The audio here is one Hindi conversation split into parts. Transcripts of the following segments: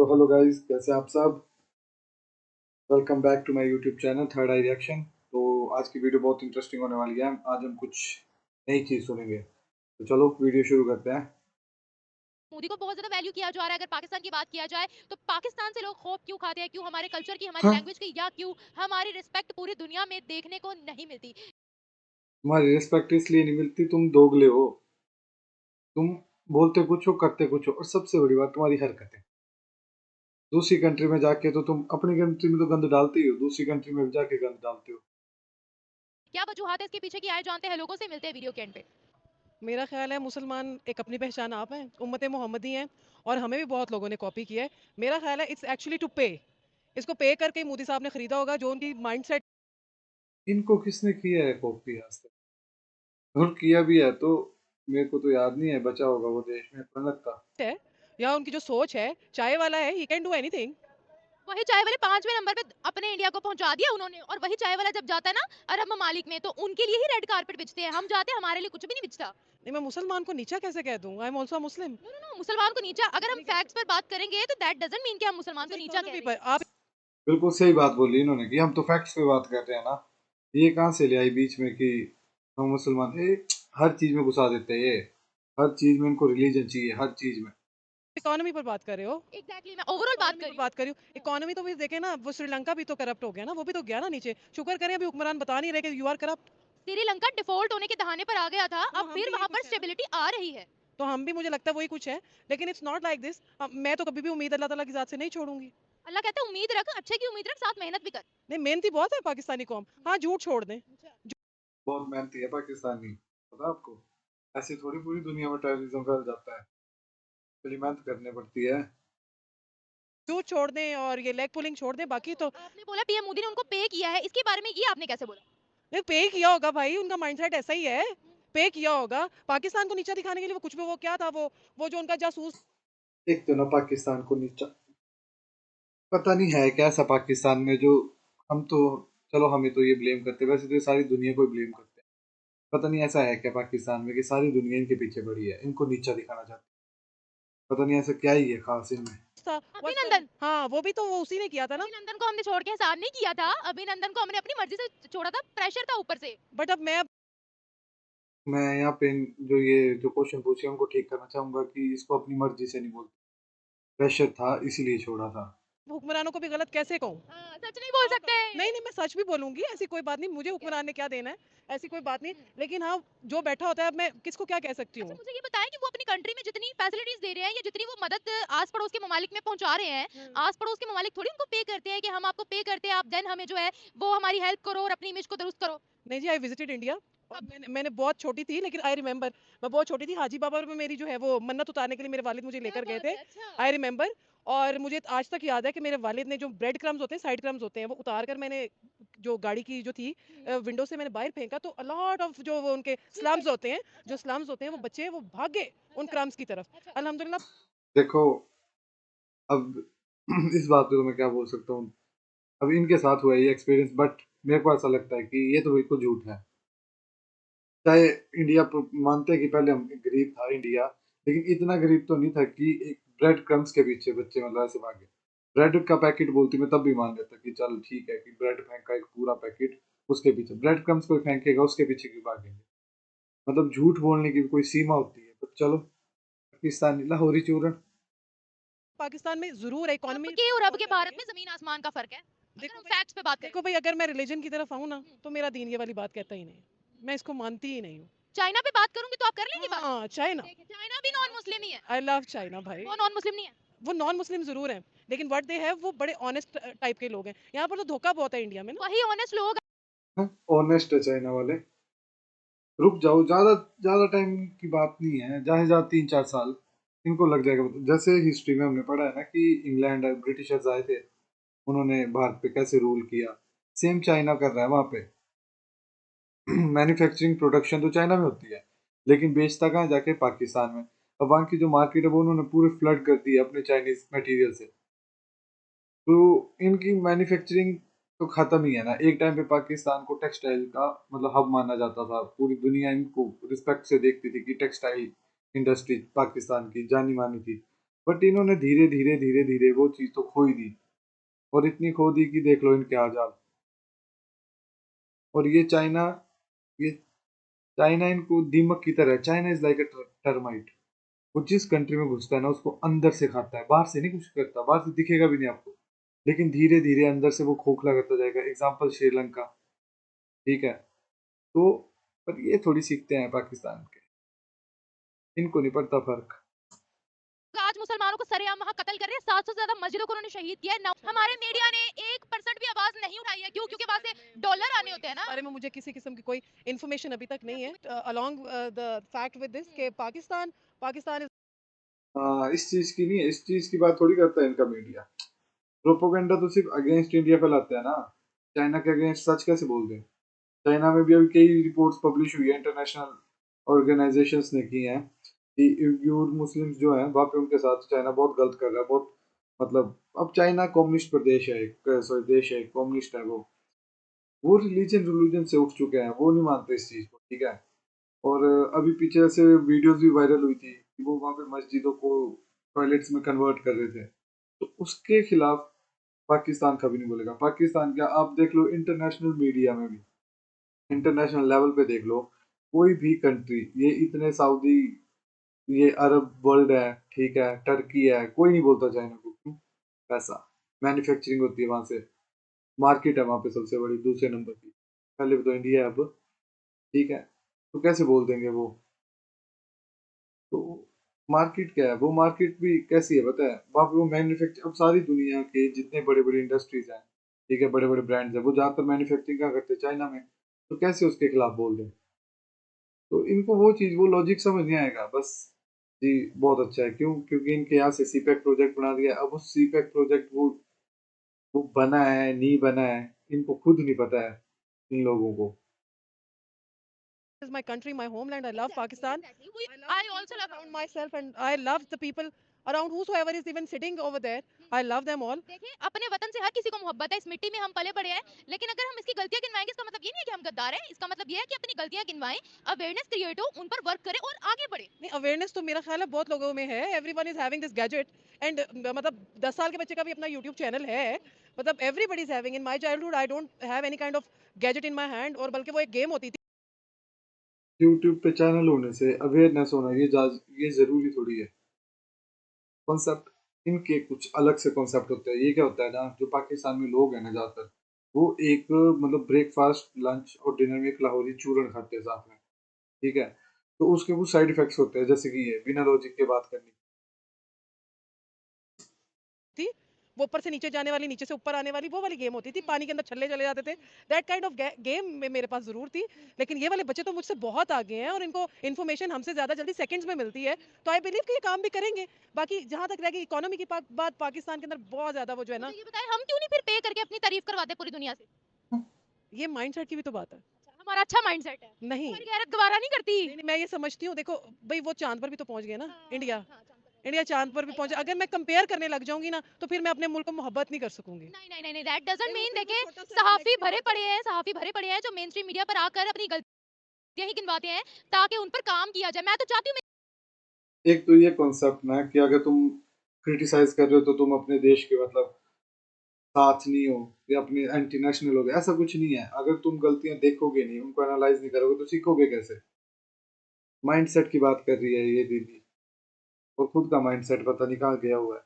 हेलो गाइस, कैसे आप सब। Welcome back to my YouTube channel third eye reaction. तो आज की वीडियो बहुत इंटरेस्टिंग होने वाली है। आज हम कुछ नई चीज़ सुनेंगे, तो चलो वीडियो शुरू करते हैं। मोदी को बहुत ज्यादा वैल्यू किया जा रहा है। अगर पाकिस्तान की बात किया जाए तो पाकिस्तान से लोग खौफ क्यों खाते हैं, क्यों हमारे कल्चर की, हमारी हाँ, लैंग्वेज की, या क्यों हमारी रिस्पेक्ट पूरी दुनिया में देखने को नहीं मिलती। तुम्हारी रिस्पेक्ट इसलिए नहीं मिलती, तुम दोगले हो। तुम बोलते कुछ हो, करते कुछ हो, और सबसे बड़ी बात तुम्हारी हरकतें। दूसरी कंट्री में जाके तो तुम अपनी कंट्री में तो गंद डालते ही हो, दूसरी कंट्री में भी जाके गंद डालते हो। क्या वजूहत है इसके पीछे की, आए जानते हैं, लोगों से मिलते हैं वीडियो के एंड पे। मेरा ख्याल है मुसलमान एक अपनी पहचान आप हैं, उम्मत मोहम्मदी हैं और हमें भी बहुत लोगों ने कॉपी किया है। मेरा ख्याल है इट्स एक्चुअली टू पे। इसको पे करके मोदी साहब ने खरीदा होगा, जो उनकी माइंडसेट इनको किसने किया है कॉपी आज तक? और किया भी है तो मेरे को तो याद नहीं है, बचा होगा वो देश में प्रणब का। है या उनकी जो सोच है, चाय वाला है, ही कैन डू एनीथिंग। वही चाय वाले 5वें नंबर पे अपने इंडिया को पहुंचा दिया उन्होंने, और वही चाय वाला जब जाता है ना अरब ममालिक में, तो उनके लिए ही रेड कारपेट बिछते हैं। हम जाते हैं, हमारे लिए कुछ भी नहीं बिछता। नहीं, मैं मुसलमान को नीचा कैसे कह दूं? I am also Muslim. No no no, मुसलमान को नीचा अगर हम फैक्ट्स पर बात करेंगे तो दैट डजंट मीन कि हम मुसलमान को नीचा कह इकोनॉमी रहे पर हैं। आप बिल्कुल सही बात बोली इन्होंने कि हम तो फैक्ट्स पे बात कर रहे हैं ना। ये कहाँ से ले आई बीच में कि हम मुसलमान। हर चीज में घुसा देते हैं ये। हर चीज में इनको रिलीजन चाहिए, हर चीज में। इकोनॉमी पर बात कर रहे हो। एग्जैक्टली, मैं ओवरऑल बात इकोनॉमी कर पर रही हूँ। बात कर रही हूँ। इकोनॉमी तो भी देखे ना, वो श्रीलंका भी तो करप्ट हो गया ना, वो भी तो गया ना नीचे। शुक्र करें अभी हुक्मरान बता नहीं रहे कि you are corrupt. Sri Lanka default होने के दहाने पर आ गया था, तो अब हम फिर भी यही वहां पर कुछ है ना। स्टेबिलिटी आ रही है। तो हम भी, मुझे लगता है वही कुछ है। लेकिन इट्स नॉट लाइक दिस। मैं तो कभी भी उम्मीद अल्लाह ताला की ज़ात से नहीं छोड़ूंगी। अल्लाह कहता है उम्मीद रख, अच्छे की उम्मीद रख, साथ मेहनत भी कर। नहीं, मेहनती बहुत है पाकिस्तानी कौम। हाँ, झूठ छोड़ दें। बहुत मेहनती है पाकिस्तानी, पता आपको। ऐसे थोड़ी पूरी दुनिया में टेररिज्म फैल जाता है, बड़ी मेहनत करनी पड़ती है। झूठ छोड़ दें और ये लेग पुलिंग छोड़ दें, बाकी तो आपने बोला पीएम मोदी ने उनको पे किया है, इसके बारे में ये आपने कैसे बोला? नहीं, पे किया होगा भाई, उनका माइंडसेट ऐसा ही है। पे किया होगा पाकिस्तान को नीचा दिखाने के लिए। वो कुछ भी, वो क्या था, वो जो उनका जासूस। एक तो ना पाकिस्तान को नीचा, पता नहीं है क्या ऐसा पाकिस्तान में जो, हम तो, चलो हमें तो ये ब्लेम करते हैं, वैसे तो ये सारी दुनिया को ब्लेम करते हैं। पता नहीं ऐसा है क्या पाकिस्तान में कि सारी दुनिया इनके पीछे पड़ी है, इनको नीचा दिखाना चाहती है। पता नहीं ऐसा क्या ही है खास इनमें। था। अभिनंदन, हाँ, वो भी तो वो उसी ने किया था ना। अभिनंदन को हमने छोड़ के एहसान नहीं किया था, अभिनंदन को हमने अपनी मर्जी से छोड़ा था, प्रेशर था ऊपर से। बट अब मैं मैं यहाँ पे जो ये जो क्वेश्चन पूछे उनको ठीक करना चाहूंगा कि इसको अपनी मर्जी से नहीं बोलते, प्रेशर था इसीलिए छोड़ा था। हुक्मरानों को भी गलत कैसे कहूँ? हाँ, सच नहीं बोल सकते। नहीं नहीं, मैं सच भी बोलूंगी, ऐसी कोई बात नहीं। मुझे हुक्मरान ने क्या देना है, ऐसी कोई बात नहीं। लेकिन हाँ, जो बैठा होता है, अब मैं किसको क्या कह सकती अच्छा हूँ? मुझे ये बताएं कि वो अपनी कंट्री में जितनी फैसिलिटीज दे रहे हैं या जितनी वो मदद आस पड़ोस के ममालिक में पहुंचा रहे हैं, आस पड़ोस के ममालिक थोड़ी उनको पे करते हैं कि हम आपको पे करते हैं, आप देन हमें जो है वो हमारी हेल्प करो और अपनी इमेज को दुरुस्त करो। नहीं जी, आई विजिटेड इंडिया। और कब? मैंने बहुत छोटी थी, लेकिन आई रिमेंबर। मैं बहुत छोटी थी, हाजी बाबा में मेरी जो है वो मन्नत उतारने के लिए मेरे वालिद मुझे क्या लेकर गए बात थे। है, अच्छा। I remember. और मुझे आज तक याद है कि मेरे वालिद ने जो ब्रेड क्रम्स होते हैं, साइड क्रम्स होते हैं, वो उतार कर मैंने जो गाड़ी की जो थी विंडो से मैंने बाहर फेंका, तो अलॉट ऑफ जो वो उनके स्लम्स होते हैं, जो स्लम्स होते हैं, वो बच्चे वो भागे उन क्रम्स की तरफ। अल्हम्दुलिल्लाह। देखो, अब इस बात पे तो मैं क्या बोल सकता हूँ। अब इनके साथ हुआ है ये एक्सपीरियंस, बट मेरे को ऐसा लगता है कि ये तो बिल्कुल झूठ है। चाहे इंडिया मानते हैं कि पहले हम गरीब था इंडिया, लेकिन इतना गरीब तो नहीं था कि एक ब्रेड क्रम्स के पीछे बच्चे मतलब ऐसे भागे। ब्रेड का पैकेट बोलती मैं तब भी मान लेता कि चल ठीक है कि ब्रेड फेंका एक पूरा पैकेट, उसके पीछे ब्रेड क्रम्स कोई फेंकेगा उसके पीछे क्यों भागेंगे। मतलब झूठ बोलने की भी कोई सीमा होती है। तो चलो, पाकिस्तानी लाहौरी चूरन। पाकिस्तान में जरूर है अब इकोनॉमी के और अब बहुत के कर रही भारत है। में जमीन आसमान का फर्क है, अगर देखो हम भाई, फैक्ट्स पे बात करें। देखो भाई, अगर मैं रिलीजन की तरफ आऊँ ना, तो मेरा दीन ये वाली बात कहता ही नहीं। मैं इसको मानती ही नहीं हूँ। चाइना पे बात करूंगी तो आप कर लेंगी बात? हाँ, चाइना। देखिए चाइना भी नॉन मुस्लिम ही है। आई लव चाइना भाई। वो नॉन मुस्लिम नहीं है। वो नॉन मुस्लिम जरूर हैं, लेकिन व्हाट दे हैव, वो बड़े ऑनेस्ट टाइप के लोग हैं। यहाँ पर तो धोखा बहुत है इंडिया में ना। वही ऑनेस्ट लोग। ऑनेस्ट है चाइना वाले। रुक जाओ, ज्यादा ज्यादा टाइम की बात नहीं है, जहाँ जहाँ 3-4 साल इनको लग जाएगा। जैसे हिस्ट्री में हमने पढ़ा है ना कि इंग्लैंड ब्रिटिशर्स आए थे, उन्होंने भारत पे कैसे रूल किया। सेम चाइना कर रहा है वहां पे। मैन्युफैक्चरिंग प्रोडक्शन तो चाइना में होती है, लेकिन बेचता कहाँ जाके पाकिस्तान में। अब वहाँ की जो मार्केट है वो उन्होंने पूरे फ्लड कर दी है अपने चाइनीज मटेरियल से। तो इनकी मैन्युफैक्चरिंग तो खत्म ही है ना। एक टाइम पे पाकिस्तान को टेक्सटाइल का मतलब हब माना जाता था, पूरी दुनिया इनको रिस्पेक्ट से देखती थी कि टेक्सटाइल इंडस्ट्री पाकिस्तान की जानी मानी थी। बट इन्होंने धीरे धीरे धीरे धीरे वो चीज तो खो ही दी, और इतनी खो दी कि देख लो इनके हाल। और ये चाइना इनको दीमक की तरह, China is like a termite. वो जिस कंट्री में घुसता है ना उसको अंदर से खाता है, बाहर से नहीं कुछ करता, बाहर से दिखेगा भी नहीं आपको, लेकिन धीरे धीरे अंदर से वो खोखला करता जाएगा। एग्जाम्पल श्रीलंका, ठीक है। तो पर ये थोड़ी सीखते हैं पाकिस्तान के, इनको नहीं पड़ता फर्क। आज मुसलमानों को सरेआम वहाँ कत्ल कर रहे हैं, 700 से ज्यादा मस्जिदों को उन्होंने शहीद किया है। हमारे मीडिया ने 1% भी आवाज नहीं उठाई है। क्यों? क्योंकि वहां से डॉलर आने होते हैं ना। बारे में मुझे किसी किस्म की कोई इन्फॉर्मेशन अभी तक नहीं है along the fact with this के पाकिस्तान इज इस चीज की नहीं है, इस चीज की बात थोड़ी करता है इनका मीडिया। प्रोपोगंडा तो सिर्फ अगेंस्ट इंडिया फैलाते हैं ना, चाइना के अगेंस्ट सच कैसे बोल दें। चाइना में भी अभी कई रिपोर्ट्स पब्लिश हुई है, इंटरनेशनल ऑर्गेनाइजेशंस ने की हैं कि उइगुर मुस्लिम्स जो हैं वहाँ पे उनके साथ चाइना बहुत गलत कर रहा है, बहुत मतलब। अब चाइना कम्युनिस्ट प्रदेश है, सॉरी देश है, कम्युनिस्ट है वो रिलीजन से उठ चुके हैं, वो नहीं मानते इस चीज को, ठीक है। और अभी पीछे ऐसे वीडियोस भी वायरल हुई थी कि वो वहाँ पे मस्जिदों को टॉयलेट्स में कन्वर्ट कर रहे थे, तो उसके खिलाफ पाकिस्तान कभी नहीं बोलेगा। पाकिस्तान क्या, आप देख लो इंटरनेशनल मीडिया में भी, इंटरनेशनल लेवल पे देख लो, कोई भी कंट्री, ये इतने सऊदी, ये अरब वर्ल्ड है, ठीक है, टर्की है, कोई नहीं बोलता चाइना को। क्यों? पैसा, मैन्युफैक्चरिंग होती है वहां से, मार्केट है वहां पे सबसे बड़ी, दूसरे नंबर की, पहले भी तो इंडिया है अब, ठीक है। तो कैसे बोल देंगे वो? तो मार्केट क्या है, वो मार्केट भी कैसी है पता है, वहाँ पे वो मैन्युफैक्चर, अब सारी दुनिया के जितने बड़े बड़े इंडस्ट्रीज हैं, ठीक है, बड़े बड़े ब्रांड्स हैं, वो ज्यादातर मैन्युफैक्चरिंग क्या करते हैं, चाइना में। तो कैसे उसके खिलाफ बोल दें? तो इनको वो चीज, वो लॉजिक समझ नहीं आएगा बस। जी, बहुत अच्छा है। क्यों? क्योंकि इनके यहाँ से सीपैक प्रोजेक्ट बना दिया। अब उस सीपैक प्रोजेक्ट वो बना है नहीं बना है, इनको खुद नहीं पता है इन लोगों को। my country, my homeland. I love Pakistan. Exactly. I Also love around myself and I love the people around whosoever is even sitting over there. I love them all. देखिए, अपने वतन से हर किसी को मोहब्बत है, इस मिट्टी में हम पले बड़े हैं। लेकिन अगर हम इसकी गलतियां गिनवाएंगे, इसका मतलब ये नहीं है कि हम गद्दार हैं। इसका मतलब ये है कि अपनी गलतियां गिनवाएं, अवेयरनेस क्रिएट हो, उन पर वर्क करें और आगे बढ़े। नहीं, अवेयरनेस तो मेरा ख्याल है बहुत लोगों में है। Everyone is having this gadget and मतलब 10 साल के बच्चे का भी अपना यूट्यूब चैनल है। मतलब everybody is having. In my childhood I don't have any kind of gadget in my hand, और बल्कि वो एक गेम होती थी। यूट्यूब पे चैनल होने से अवेयरनेस होना, ये जरूरी थोड़ी है। कॉन्सेप्ट इनके कुछ अलग से कॉन्सेप्ट होते हैं। ये क्या होता है ना, जो पाकिस्तान में लोग हैं ना ज्यादातर, वो एक मतलब ब्रेकफास्ट, लंच और डिनर में एक लाहौरी चूरन खाते हैं साथ में, ठीक है। तो उसके कुछ साइड इफेक्ट्स होते हैं, जैसे कि ये बिना लॉजिक के बात करनी। थी वो ऊपर से नीचे जाने वाली, नीचे से ऊपर आने वाली, वो वाली गेम होती थी। पानी के अंदर छल्ले चले जाते थे। दैट काइंड ऑफ गेम में मेरे पास जरूर थी। लेकिन ये वाले बच्चे तो मुझसे बहुत आगे हैं और इनको इन्फॉर्मेशन हमसे ज्यादा जल्दी सेकंड्स में मिलती है। तो आई बिलीव कि ये काम भी करेंगे। बाकी जहां तक रहेगी इकोनॉमी की बात, पाकिस्तान के अंदर बहुत ज्यादा वो जो है ना, मुझे ये बताएं, हम क्यों नहीं फिर पे करके अपनी तारीफ करवाते पूरी दुनिया से? ये माइंडसेट की भी तो बात है। हमारा अच्छा माइंडसेट है, नहीं हमारी गैरत गवारा नहीं करती। नहीं, मैं ये समझती हूँ, देखो भाई वो चांद पर भी तो पहुंच गए ना। हाँ, इंडिया हाँ, चांद पर इंडिया चांद पर भी सही पहुंचा। बात अगर है। मैं कंपेयर करने लग जाऊंगी ना, तो फिर मैं अपने मुल्क को मोहब्बत नहीं कर सकूंगी। नहीं नहीं नहीं नहीं, दैट डजंट फिर वो मीन। फिर वो देखिए, छोटा सा सहाफी रिफ्लेक्शन भरे हो पड़े जाता है। हैं, सहाफी भरे पड़े हैं जो मेन स्ट्रीम मीडिया पर आकर अपनी गलतियां ही गिनवाते हैं ताकि उन पर काम किया जाए। मैं तो चाहती हूँ एक तो ये कॉन्सेप्ट ना कि अगर तुम क्रिटिसाइज कर रहे हो तो तुम अपने देश के मतलब साथ नहीं हो या अपने एंटी नेशनल हो गए, ऐसा कुछ नहीं है। अगर तुम गलतियां देखोगे नहीं, उनको एनालाइज नहीं करोगे, तो सीखोगे कैसे? माइंडसेट की बात कर रही है ये दीदी, और खुद का माइंडसेट पता नहीं कहाँ गया हुआ है।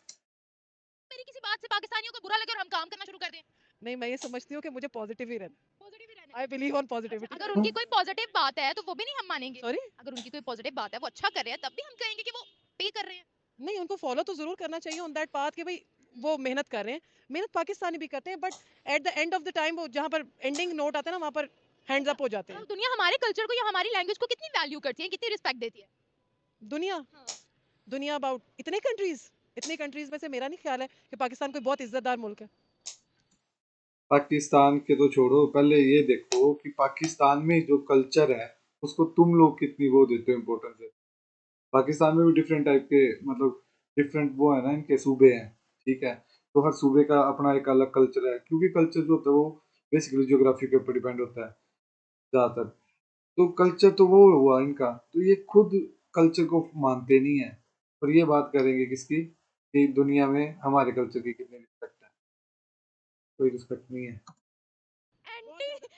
मेरी किसी बात से पाकिस्तानियों को बुरा लगे और हम काम करना शुरू कर दें। नहीं, मैं ये समझती हूँ कि मुझे पॉजिटिव ही रहना। पॉजिटिव ही रहने आई दें। बिलीव ऑन अच्छा, पॉजिटिविटी। अगर उनकी कोई पॉजिटिव बात है तो वो भी नहीं हम मानेंगे। सॉरी। अगर उनकी कोई पॉजिटिव बात है, वो अच्छा कर रहे हैं, तब भी हम कहेंगे कि वो पे कर रहे हैं। नहीं, उनको फॉलो तो जरूर करना चाहिए ऑन दैट पाथ कि भाई वो मेहनत कर रहे हैं। मेहनत पाकिस्तानी भी करते हैं, but at the end of the time वो जहाँ पर एंडिंग नोट आता है ना, वहाँ पर हैंड्स अप हो जाते हैं। और दुनिया हमारे कल्चर को या हमारी लैंग्वेज को कितनी वैल्यू करती है, कितनी रिस्पेक्ट देती है। दुनिया हाँ। दुनिया अबाउट इतने कंट्रीज में से मेरा नहीं ख्याल है कि पाकिस्तान कोई बहुत इज्जतदार मुल्क है। पाकिस्तान के तो छोड़ो, पहले ये देखो कि पाकिस्तान में जो कल्चर है उसको तुम लोग कितनी वो देते हो इम्पोर्टेंस है। पाकिस्तान में भी डिफरेंट टाइप के मतलब डिफरेंट वो है ना, इनके सूबे हैं, ठीक है। तो हर सूबे का अपना एक अलग कल्चर है, क्योंकि कल्चर जो होता है वो बेसिकली ज्योग्राफी के ऊपर डिपेंड होता है ज्यादातर। तो कल्चर तो वो हुआ इनका, तो ये खुद कल्चर को मानते नहीं है। और ये बात करेंगे किसकी? कि दुनिया में हमारे कल्चर की कितनी रिस्पेक्ट है। कोई रिस्पेक्ट नहीं है।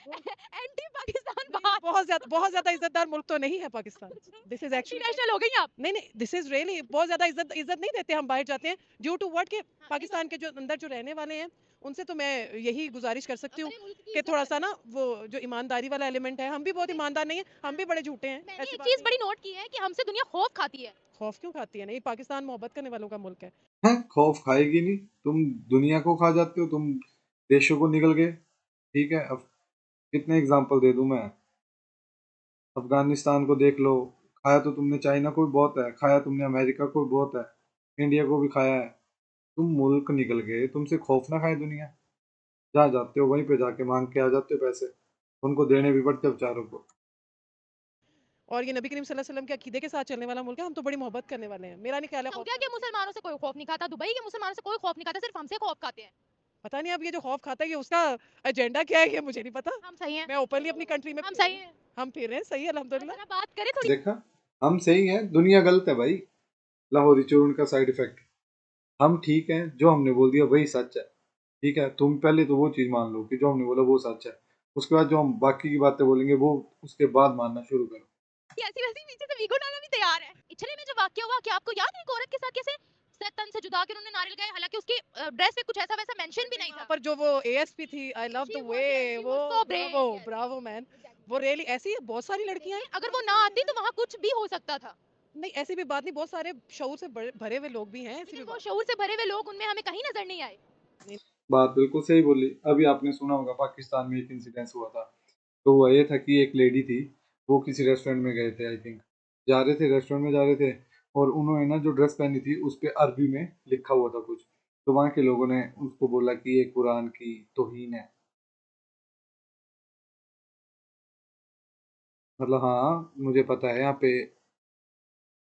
बहुत एंटी पाकिस्तान नहीं, बात बहुत ज्यादा इज्जतदार मुल्क तो नहीं है Pakistan. This is anti actually national हो गई आप। नहीं नहीं, दिस इज रियली बहुत ज्यादा इज्जत नहीं देते हम बाहर जाते हैं ड्यू टू व्हाट के पाकिस्तान के जो अंदर जो रहने वाले हैं उनसे तो मैं यही गुजारिश कर सकती हूँ अपने मुल्क की कि इज्जत थोड़ा सा करें। ना वो जो ईमानदारी वाला एलिमेंट है, हम भी बहुत ईमानदार नहीं है, हम भी बड़े झूठे हैं, मैंने ऐसी एक बात चीज नहीं बड़ी है। नोट की है कि हमसे दुनिया खौफ खाती है। खौफ क्यों खाती है? नहीं, पाकिस्तान मोहब्बत करने वालों का मुल्क है। हैं? खौफ खाएगी नहीं? तुम दुनिया को खा जाते हो, तुम देशों को निकल गए। ठीक है, अब कितने एग्जाम्पल दे दूं मैं। अफगानिस्तान को देख लो, खाया तो तुमने चाइना को भी बहुत है, खाया तुमने अमेरिका को भी बहुत है, इंडिया को भी खाया है। तुम मुल्क निकल गए, तुमसे खौफ ना खाए दुनिया? जहाँ जाते हो वहीं पे जाके मांग के आ जाते हो पैसे, उनको देने भी पड़ते हो बेचारों को। और ये नबी करीम सल्लल्लाहु अलैहि वसल्लम के अकीदे के साथ चलने वाला मुल्क है, हम तो बड़ी मोहब्बत करने वाले हैं। मेरा नहीं ख्याल है खौफ सऊदिया के मुसलमानों से कोई खौफ नहीं खाता, दुबई के मुसलमानों से कोई खौफ नहीं खाता, सिर्फ हमसे खौफ खाते हैं। पता नहीं अब ये जो खौफ खाता है ये उसका एजेंडा क्या है, ये मुझे नहीं पता। हम सही हैं। मैं ओपनली अपनी कंट्री में हम फिर सही रही हूँ, हैं। हम फिर रहे हैं सही अल्हम्दुलिल्लाह। जरा बात करें थोड़ी। देखा, हम सही हैं, दुनिया गलत है भाई। लाहौरी चूर्ण का साइड इफेक्ट। हम ठीक हैं, जो हमने बोल दिया वही सच है। ठीक है, तुम पहले तो वो चीज मान लो कि जो हमने बोला वो सच है, उसके बाद जो हम बाकी की बातें बोलेंगे वो उसके बाद मानना शुरू करो। ऐसी वैसी पीछे से वीगो डालना भी तैयार है। इटली में जो वाकया हुआ, क्या आपको याद है एक औरत के साथ कैसे तन से जुदा कर उन्होंने नारियल लगाए, हालांकि उसकी ड्रेस पे कुछ ऐसा वैसा मेंशन भी नहीं वहाँ था। पर जो वो एएसपी थी, I love the way, she वो was so Bravo brave, yes. Bravo man. वो रियली ऐसी है, बहुत सारी लड़कियां हैं। अगर वो ना आती तो वहाँ कुछ भी हो सकता था। नहीं ऐसी भी बात नहीं, बहुत सारे शऊर से भरे हुए लोग भी हैं, ऐसी भी लेकिन वो बात शऊर से भरे हुए लोग उनमें हमें कहीं नजर नहीं आए। नहीं। बात बिल्कुल सही बोली। अभी आपने सुना होगा पाकिस्तान में एक इंसिडेंस हुआ था। तो हुआ ये था कि एक लेडी थी, वो किसी रेस्टोरेंट में गए थे, आई थिंक जा रहे थे, रेस्टोरेंट में जा रहे थे, और उन्होंने ना जो ड्रेस पहनी थी उस पे अरबी में लिखा हुआ था कुछ। तो वहाँ के लोगों ने उसको बोला कि ये कुरान की तौहीन है। मतलब हाँ, मुझे पता है, यहाँ पे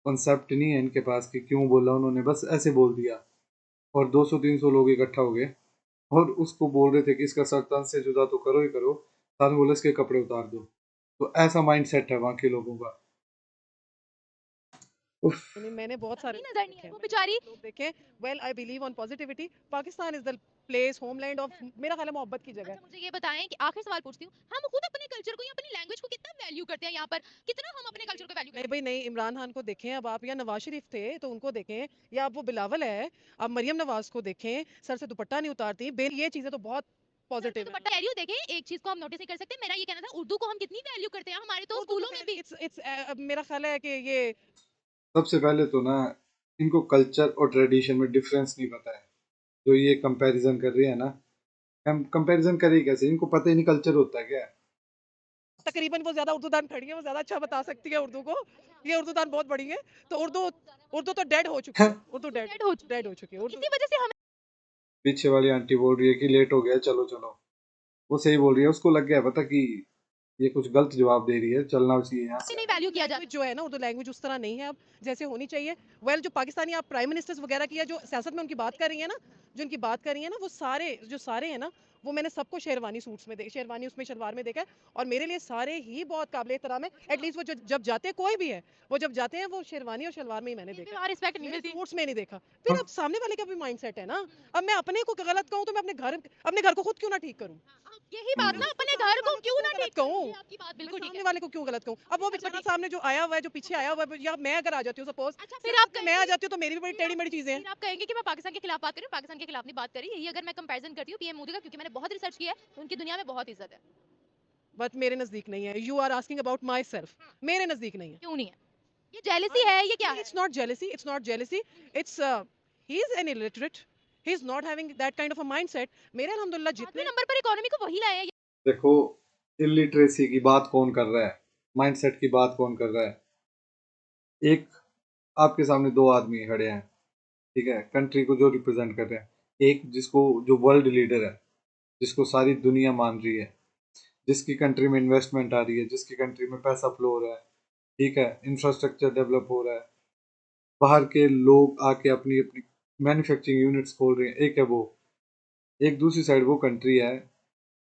कॉन्सेप्ट नहीं है इनके पास कि क्यों बोला उन्होंने, बस ऐसे बोल दिया। और 200-300 लोग इकट्ठा हो गए और उसको बोल रहे थे कि इसका सर तन से जुदा तो करो ही करो, साथ में बोले इसके कपड़े उतार दो। तो ऐसा माइंड सेट है वहाँ के लोगों का। उफ। नहीं, मैंने बहुत सारे नजर नहीं देखे आए हैं, वो मैंने बेचारी। बहुत लोग देखे। Well I believe on positivity. Pakistan is the place, homeland of, मेरा ख्याल है मोहब्बत की जगह अच्छा है। मुझे ये बताएं कि आखिर सवाल पूछती हूँ, हम खुद अपने कल्चर को या अपनी लैंग्वेज को कितना वैल्यू करते हैं यहाँ पर, कितना हम अपने कल्चर को वैल्यू नहीं करते भाई नहीं, इमरान खान को देखें अब आप, या नवाज शरीफ थे तो उनको देखें, या आप वो बिलावल है, आप मरियम नवाज को देखें, सर से दुपट्टा नहीं उतारती, ये चीजें तो बहुत हैं। सर पे पॉजिटिव है। दुपट्टा कह रही हूँ, देखें एक चीज को हम नोटिस नहीं कर सकते, मेरा ये कहना था उर्दू को हम कितनी वैल्यू करते हैं, हमारे तो उर्दू तो स्कूलों में खैर भी। इट्स मेरा ख्याल है कि ये सबसे पहले तो ना, इनको कल्चर और ट्रेडिशन में डिफरेंस नहीं पता है। जो ये कंपैरिजन कर रही है ना, हम कंपैरिजन करें कैसे, इनको पता ही नहीं कल्चर होता है क्या है। तकरीबन वो ज्यादा उर्दू दान खड़ी है, वो ज्यादा अच्छा बता सकती है उर्दू को। ये उर्दू दान बहुत बड़ी है, तो उर्दू उर्दू तो डेड हो चुकी है, उर्दू उर्दू डेड डेड हो चुकी डेड है, हो चुकी है तो उर्दू। इसी वजह से हमें पीछे वाली आंटी बोल रही है कि लेट हो गया, चलो चलो। वो सही बोल रही है, उसको लग गया पता कि ये कुछ गलत जवाब दे रही है, चलना चाहिए यहाँ से। नहीं वैल्यू किया जाता। लैंग्वेज जो है ना, उर्दू लैंग्वेज उस तरह नहीं है अब जैसे होनी चाहिए। वेल जो पाकिस्तानी आप प्राइम मिनिस्टर्स वगैरह की है, जो सियासत में उनकी बात कर रही है ना, जो उनकी बात कर रही है ना, वो सारे जो सारे हैं ना, वो मैंने सबको शेरवानी सूट्स में शेरवानी उसमें शलवार में देखा है, और मेरे लिए सारे ही बहुत काबिल एहतराम है। एटलीस्ट वो जब जाते हैं, कोई भी है, वो जब जाते हैं वो शेरवानी और शलवार में ही मैंने देखा है, वहाँ रिस्पेक्ट नहीं मैंने मिलती। सूट्स में नहीं देखा। फिर अब सामने वाले का भी माइंड सेट है ना। अब मैं अपने को गलत कहूँ तो मैं अपने घर को खुद क्यों ना ठीक करूँ? यही बात ना, अपने घर को क्यों ना ठीक कहूँ, ये आपकी बात मैं बिल्कुल ठीक सामने है। वाले को क्यों गलत कहूँ? अब वो बेचारा सामने जो आया हुआ है, जो पीछे आया हुआ है, या मैं अगर आ जाती हूँ सपोज, अच्छा फिर आप मैं आ जाती हूँ तो मेरी भी बड़ी टेढ़ी मेढ़ी चीजें हैं। फिर आप कहेंगे कि मैं पाकिस्तान के खिलाफ बात कर रही हूँ, पाकिस्तान के खिलाफ नहीं बात करी, यही अगर मैं कंपैरिजन करती हूँ पीएम मोदी का, क्योंकि मैंने बहुत रिसर्च किया है, तो उनकी दुनिया में बहुत इज्जत है। बट मेरे नजदीक नहीं है। You are asking about myself, मेरे नजदीक नहीं है। क्यों नहीं है? ये जेलसी है, ये क्या है? It's not jealousy, it's not jealousy, it's he is an illiterate, he is not having that kind of a mindset. मेरे अल्हम्दुलिल्लाह पांचवें जितने नंबर पर इकोनॉमी को वही लाए हैं। देखो, इलिटरेसी की बात कौन कर रहा है, माइंडसेट की बात कौन कर रहा है? एक आपके सामने दो आदमी खड़े हैं, ठीक है, कंट्री को जो रिप्रेजेंट कर रहे हैं। एक जिसको, जो वर्ल्ड लीडर है, जिसको सारी दुनिया मान रही है, जिसकी कंट्री में इन्वेस्टमेंट आ रही है, जिसकी कंट्री में पैसा फ्लो हो रहा है, ठीक है, इंफ्रास्ट्रक्चर डेवलप हो रहा है, बाहर के लोग आके अपनी अपनी मैन्युफैक्चरिंग यूनिट्स खोल रहे हैं, एक है वो। एक दूसरी साइड वो कंट्री है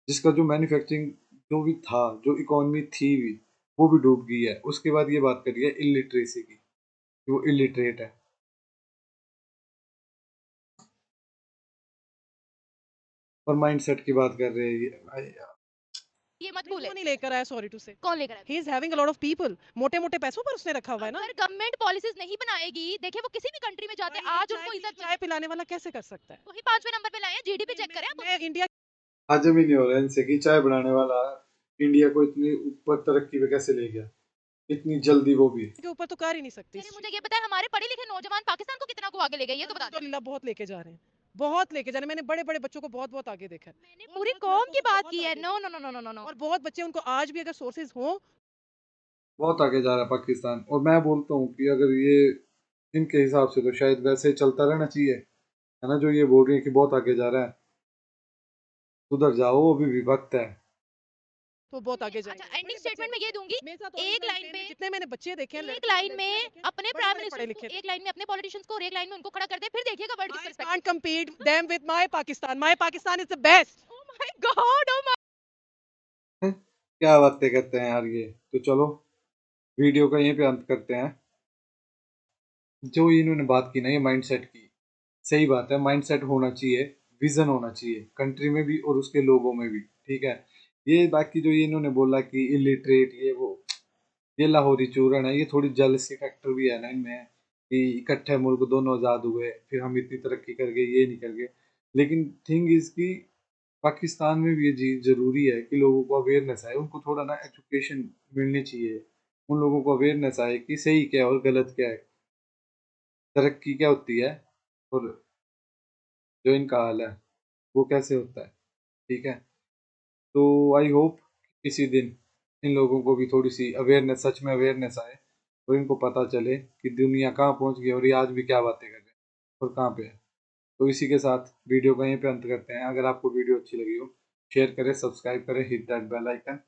जिसका जो मैन्युफैक्चरिंग जो भी था, जो इकोनॉमी थी भी, वो भी डूब गई है। उसके बाद ये बात करिए इलिटरेसी की, कि वो इलिटरेट है। और माइंडसेट की बात कर रहे हैं ये ये मत भूले। वो नहीं लेकर आया, सॉरी टू से। कौन लेकर आया? He is having a lot of people, मोटे-मोटे पैसों पर उसने रखा हुआ है ना। अगर गवर्नमेंट पॉलिसीज नहीं बनाएगी, देखिए वो किसी भी कंट्री में जाते हैं, भाई, आज उनको इज्जत चाय पिलाने वाला कैसे कर सकता है? वही 5वें नंबर पे लाए हैं, जीडीपी चेक करें आप। मैं इंडिया हजम ही नहीं हो रहा है इनसे कि चाय बनाने वाला इंडिया को इतनी ऊपर तरक्की पे कैसे ले गया इतनी जल्दी, वो भी। के ऊपर तो कर ही नहीं सकती इस चलिए चीज़ मुझे ये बताएं, हमारे पढ़े लिखे नौजवान पाकिस्तान को कितना को आगे ले गए, ये तो बता दें। अल्हम्दुलिल्लाह बहुत लेके जा रहे हैं, बहुत लेके जा रहे हैं। मैंने बड़े-बड़े बच्चों को बहुत-बहुत आगे देखा है। मैंने पूरी कौम की बात की है। No no no no no no no. और बहुत बच्चे, उनको आज भी अगर सोर्सेज हो, बहुत आगे जा रहा है पाकिस्तान। और मैं बोलता हूँ कि अगर ये इनके हिसाब से तो शायद वैसे ही चलता रहना चाहिए, है ना। जो ये बोल रही है कि बहुत आगे जा रहा है, उधर जाओ, अभी भी वक्त है। तो बहुत आगे अच्छा, जाएंगे। एंडिंग स्टेटमेंट में ये दूंगी, मेरे साथ एक लाइन पे, जितने मैंने बच्चे देखे हैं, एक लाइन में अपने प्राइम पढ़े मिनिस्टर को, लिखे थे। एक लाइन में अपने पॉलिटिशियंस को और एक लाइन में उनको खड़ा कर दे, फिर देखिएगा वर्ल्ड किस I perspective. can't compete them with my Pakistan. My Pakistan is the best. Oh my God, oh my. क्या बातें करते हैं यार ये। तो चलो वीडियो का यहीं पे अंत करते हैं। जो इन्होंने बात की ना ये माइंडसेट की, सही बात है। माइंडसेट होना चाहिए, विजन होना चाहिए कंट्री में भी और उसके लोगों में भी, ठीक है। ये बाकी जो ये इन्होंने बोला कि इलिटरेट ये वो, ये लाहौरी चूरण है, ये थोड़ी जेलसी फैक्टर भी है ना इनमें कि इकट्ठे मुल्क दोनों आज़ाद हुए फिर हम इतनी तरक्की कर गए, ये नहीं कर गए। लेकिन थिंग इज कि पाकिस्तान में भी ये चीज़ ज़रूरी है कि लोगों को अवेयरनेस आए, उनको थोड़ा ना एजुकेशन मिलनी चाहिए। उन लोगों को अवेयरनेस आए कि सही क्या है और गलत क्या है, तरक्की क्या होती है, और जो इनका हाल है वो कैसे होता है, ठीक है। तो आई होप किसी दिन इन लोगों को भी थोड़ी सी अवेयरनेस, सच में अवेयरनेस आए और इनको पता चले कि दुनिया कहाँ पहुँच गई और ये आज भी क्या बातें कर रहे हैं और कहाँ पे है। तो इसी के साथ वीडियो का यहीं पे अंत करते हैं। अगर आपको वीडियो अच्छी लगी हो, शेयर करें, सब्सक्राइब करें, हिट दैट बेल आइकन।